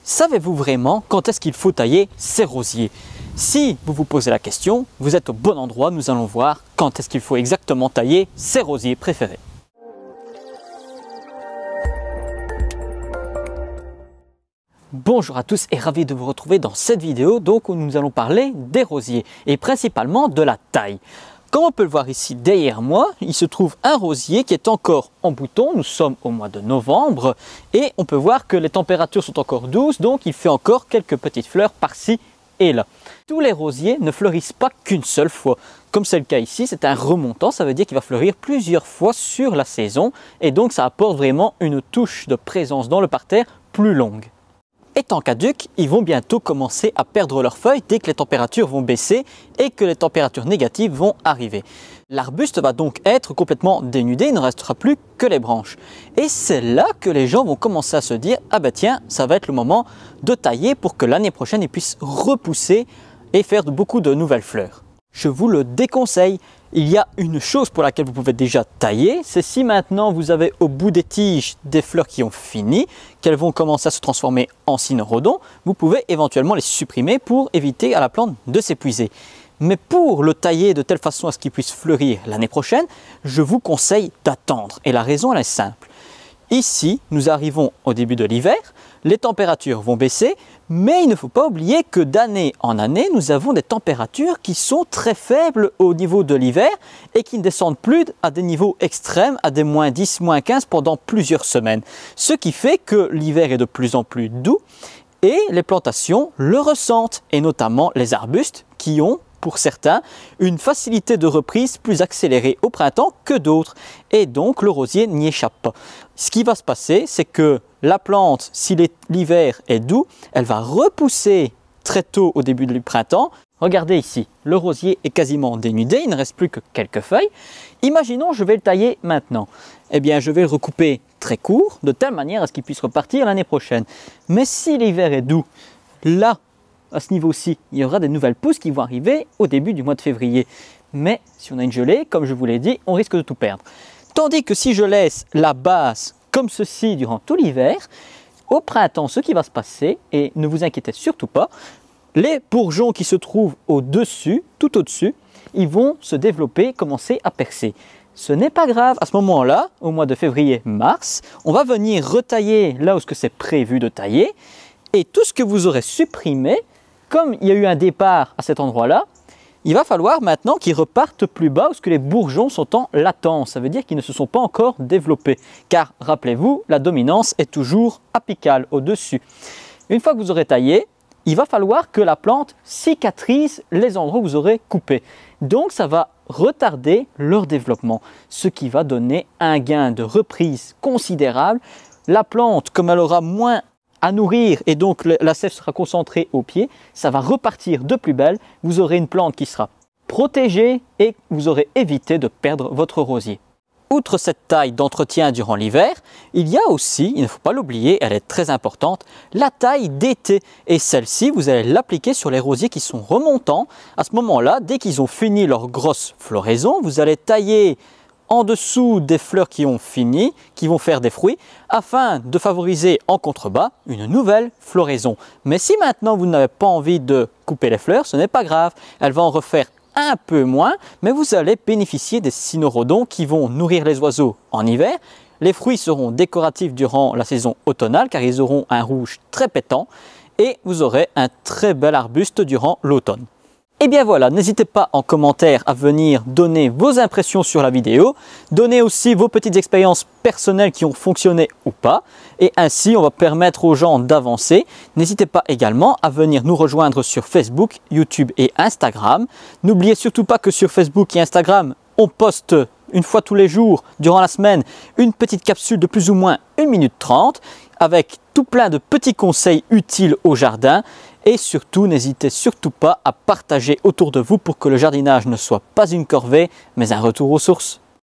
Savez-vous vraiment quand est-ce qu'il faut tailler ces rosiers? Si vous vous posez la question, vous êtes au bon endroit, nous allons voir quand est-ce qu'il faut exactement tailler ces rosiers préférés. Bonjour à tous et ravi de vous retrouver dans cette vidéo donc où nous allons parler des rosiers et principalement de la taille. Comme on peut le voir ici derrière moi, il se trouve un rosier qui est encore en bouton. Nous sommes au mois de novembre et on peut voir que les températures sont encore douces, donc il fait encore quelques petites fleurs par-ci et là. Tous les rosiers ne fleurissent pas qu'une seule fois. Comme c'est le cas ici, c'est un remontant, ça veut dire qu'il va fleurir plusieurs fois sur la saison et donc ça apporte vraiment une touche de présence dans le parterre plus longue. Étant caducs, ils vont bientôt commencer à perdre leurs feuilles dès que les températures vont baisser et que les températures négatives vont arriver. L'arbuste va donc être complètement dénudé, il ne restera plus que les branches. Et c'est là que les gens vont commencer à se dire « Ah ben tiens, ça va être le moment de tailler pour que l'année prochaine ils puissent repousser et faire beaucoup de nouvelles fleurs ». Je vous le déconseille. Il y a une chose pour laquelle vous pouvez déjà tailler, c'est si maintenant vous avez au bout des tiges des fleurs qui ont fini, qu'elles vont commencer à se transformer en cynorrhodons, vous pouvez éventuellement les supprimer pour éviter à la plante de s'épuiser. Mais pour le tailler de telle façon à ce qu'il puisse fleurir l'année prochaine, je vous conseille d'attendre. Et la raison elle est simple. Ici, nous arrivons au début de l'hiver, les températures vont baisser, mais il ne faut pas oublier que d'année en année, nous avons des températures qui sont très faibles au niveau de l'hiver et qui ne descendent plus à des niveaux extrêmes, à des moins 10, moins 15 pendant plusieurs semaines. Ce qui fait que l'hiver est de plus en plus doux et les plantations le ressentent, et notamment les arbustes qui ont, pour certains, une facilité de reprise plus accélérée au printemps que d'autres. Et donc le rosier n'y échappe pas. Ce qui va se passer, c'est que la plante, si l'hiver est doux, elle va repousser très tôt au début du printemps. Regardez ici, le rosier est quasiment dénudé, il ne reste plus que quelques feuilles. Imaginons, je vais le tailler maintenant. Eh bien, je vais le recouper très court, de telle manière à ce qu'il puisse repartir l'année prochaine. Mais si l'hiver est doux, là, à ce niveau-ci, il y aura des nouvelles pousses qui vont arriver au début du mois de février. Mais si on a une gelée, comme je vous l'ai dit, on risque de tout perdre. Tandis que si je laisse la base comme ceci durant tout l'hiver, au printemps, ce qui va se passer, et ne vous inquiétez surtout pas, les bourgeons qui se trouvent au-dessus, tout au-dessus, ils vont se développer, commencer à percer. Ce n'est pas grave, à ce moment-là, au mois de février-mars, on va venir retailler là où c'est prévu de tailler, et tout ce que vous aurez supprimé, comme il y a eu un départ à cet endroit-là, il va falloir maintenant qu'ils repartent plus bas où les bourgeons sont en latence. Ça veut dire qu'ils ne se sont pas encore développés. Car rappelez-vous, la dominance est toujours apicale au-dessus. Une fois que vous aurez taillé, il va falloir que la plante cicatrise les endroits où vous aurez coupé. Donc ça va retarder leur développement, ce qui va donner un gain de reprise considérable. La plante, comme elle aura moins à nourrir et donc la sève sera concentrée au pied, ça va repartir de plus belle, vous aurez une plante qui sera protégée et vous aurez évité de perdre votre rosier. Outre cette taille d'entretien durant l'hiver, il y a aussi, il ne faut pas l'oublier, elle est très importante, la taille d'été. Et celle-ci, vous allez l'appliquer sur les rosiers qui sont remontants. À ce moment-là, dès qu'ils ont fini leur grosse floraison, vous allez tailler en dessous des fleurs qui ont fini, qui vont faire des fruits, afin de favoriser en contrebas une nouvelle floraison. Mais si maintenant vous n'avez pas envie de couper les fleurs, ce n'est pas grave, elle va en refaire un peu moins, mais vous allez bénéficier des cynorrhodons qui vont nourrir les oiseaux en hiver. Les fruits seront décoratifs durant la saison automnale car ils auront un rouge très pétant et vous aurez un très bel arbuste durant l'automne. Et bien voilà, n'hésitez pas en commentaire à venir donner vos impressions sur la vidéo, donner aussi vos petites expériences personnelles qui ont fonctionné ou pas, et ainsi on va permettre aux gens d'avancer. N'hésitez pas également à venir nous rejoindre sur Facebook, YouTube et Instagram. N'oubliez surtout pas que sur Facebook et Instagram, on poste une fois tous les jours, durant la semaine, une petite capsule de plus ou moins 1 minute 30 avec tout plein de petits conseils utiles au jardin. Et surtout, n'hésitez surtout pas à partager autour de vous pour que le jardinage ne soit pas une corvée, mais un retour aux sources.